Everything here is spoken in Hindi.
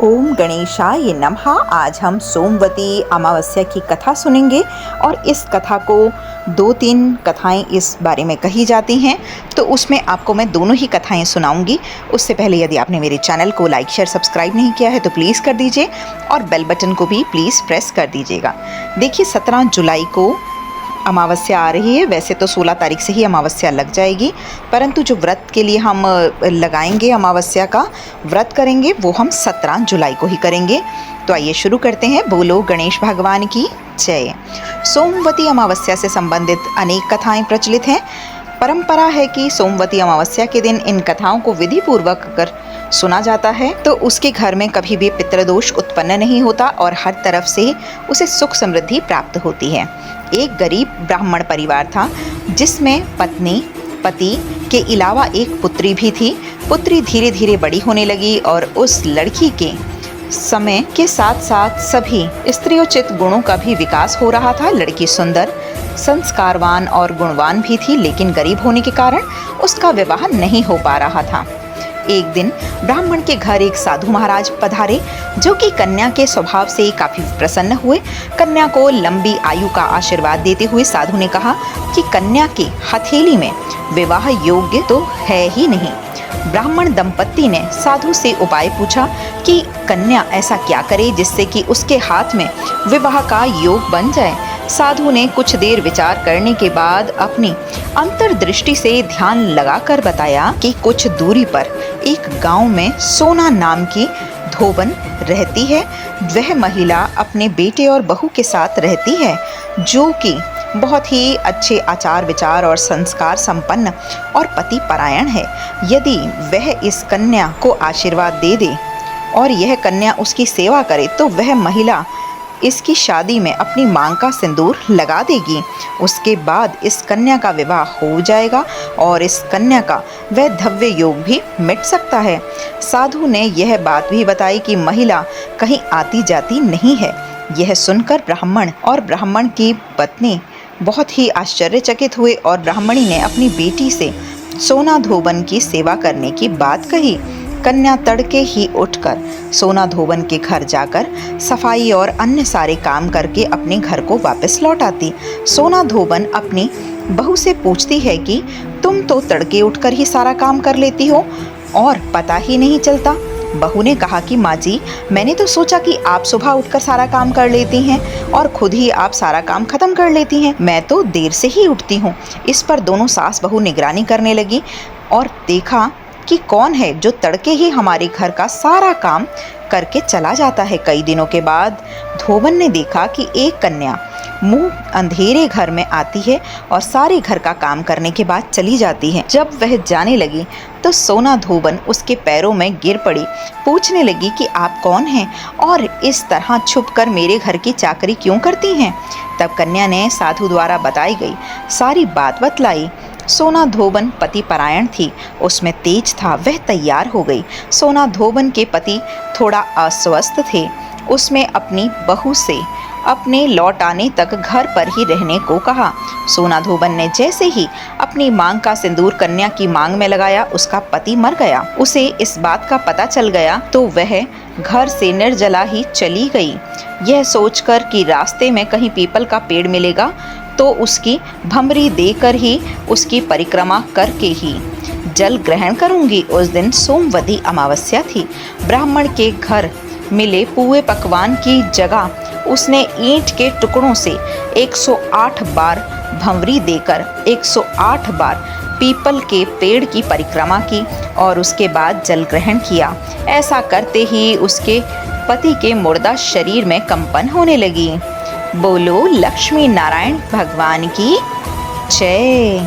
ओम गणेशाय नमः। आज हम सोमवती अमावस्या की कथा सुनेंगे और इस कथा को 2-3 कथाएं इस बारे में कही जाती हैं, तो उसमें आपको मैं दोनों ही कथाएं सुनाऊंगी। उससे पहले यदि आपने मेरे चैनल को लाइक शेयर सब्सक्राइब नहीं किया है तो प्लीज़ कर दीजिए और बेल बटन को भी प्लीज़ प्रेस कर दीजिएगा। देखिए 17 जुलाई को अमावस्या आ रही है। वैसे तो 16 तारीख से ही अमावस्या लग जाएगी, परंतु जो व्रत के लिए हम लगाएंगे, अमावस्या का व्रत करेंगे, वो हम 17 जुलाई को ही करेंगे। तो आइए शुरू करते हैं। बोलो गणेश भगवान की जय। सोमवती अमावस्या से संबंधित अनेक कथाएं प्रचलित हैं। परंपरा है कि सोमवती अमावस्या के दिन इन कथाओं को विधि पूर्वक कर सुना जाता है तो उसके घर में कभी भी पितृदोष उत्पन्न नहीं होता और हर तरफ से उसे सुख समृद्धि प्राप्त होती है। एक गरीब ब्राह्मण परिवार था जिसमें पत्नी, पति के अलावा एक पुत्री भी थी। पुत्री धीरे धीरे बड़ी होने लगी और उस लड़की के समय के साथ साथ सभी स्त्रियोचित गुणों का भी विकास हो रहा था। लड़की सुंदर, संस्कारवान और गुणवान भी थी, लेकिन गरीब होने के कारण उसका विवाह नहीं हो पा रहा था। एक दिन ब्राह्मण के घर एक साधु महाराज पधारे, जो कि कन्या के स्वभाव से काफी प्रसन्न हुए। कन्या को लंबी आयु का आशीर्वाद देते हुए साधु ने कहा कि कन्या की हथेली में विवाह योग्य तो है ही नहीं। ब्राह्मण दंपत्ति ने साधु से उपाय पूछा कि कन्या ऐसा क्या करे जिससे कि उसके हाथ में विवाह का योग बन जाए। साधु ने कुछ देर विचार करने के बाद अपनी अंतर्दृष्टि से ध्यान लगाकर बताया कि कुछ दूरी पर एक गांव में सोना नाम की धोबन रहती है। वह महिला अपने बेटे और बहू के साथ रहती है, जो कि बहुत ही अच्छे आचार विचार और संस्कार संपन्न और पति परायण है। यदि वह इस कन्या को आशीर्वाद दे दे और यह कन्या उसकी सेवा करे तो वह महिला इसकी शादी में अपनी मांग का सिंदूर लगा देगी। उसके बाद इस कन्या का विवाह हो जाएगा और इस कन्या का वैधव्य योग भी मिट सकता है। साधु ने यह बात भी बताई कि महिला कहीं आती जाती नहीं है। यह सुनकर ब्राह्मण और ब्राह्मण की पत्नी बहुत ही आश्चर्यचकित हुए और ब्राह्मणी ने अपनी बेटी से सोना धोबन की सेवा करने की बात कही। कन्या तड़के ही उठकर सोना धोबन के घर जाकर सफाई और अन्य सारे काम करके अपने घर को वापस लौट आती। सोना धोबन अपनी बहू से पूछती है कि तुम तो तड़के उठकर ही सारा काम कर लेती हो और पता ही नहीं चलता। बहू ने कहा कि माँ जी, मैंने तो सोचा कि आप सुबह उठकर सारा काम कर लेती हैं और खुद ही आप सारा काम खत्म कर लेती हैं। मैं तो देर से ही उठती हूँ। इस पर दोनों सास बहू निगरानी करने लगी और देखा कि कौन है जो तड़के ही हमारे घर का सारा काम करके चला जाता है। कई दिनों के बाद धोबन ने देखा कि एक कन्या मुंह अंधेरे घर में आती है और सारे घर का काम करने के बाद चली जाती है। जब वह जाने लगी तो सोना धोबन उसके पैरों में गिर पड़ी। पूछने लगी कि आप कौन हैं और इस तरह छुपकर मेरे घर की चाकरी क्यों करती हैं। तब कन्या ने साधु द्वारा बताई गई सारी बात बतलाई। सोना धोबन पति परायण थी, उसमें तेज था, वह तैयार हो गई। सोना धोबन के पति थोड़ा अस्वस्थ थे। उसमें अपनी बहू से अपने लौट आने तक घर पर ही रहने को कहा। सोना धोबन ने जैसे ही अपनी मांग का सिंदूर कन्या की मांग में लगाया, उसका पति मर गया। उसे इस बात का पता चल गया तो वह घर से निर्जला ही चली गई, यह सोचकर कि रास्ते में कहीं पीपल का पेड़ मिलेगा तो उसकी भमरी देकर ही उसकी परिक्रमा करके ही जल ग्रहण करूंगी। उस दिन सोमवती अमावस्या थी। ब्राह्मण के घर मिले पुए पकवान की जगह उसने ईंट के टुकड़ों से 108 बार भंवरी देकर 108 बार पीपल के पेड़ की परिक्रमा की और उसके बाद जल ग्रहण किया। ऐसा करते ही उसके पति के मुर्दा शरीर में कंपन होने लगी। बोलो लक्ष्मी नारायण भगवान की जय।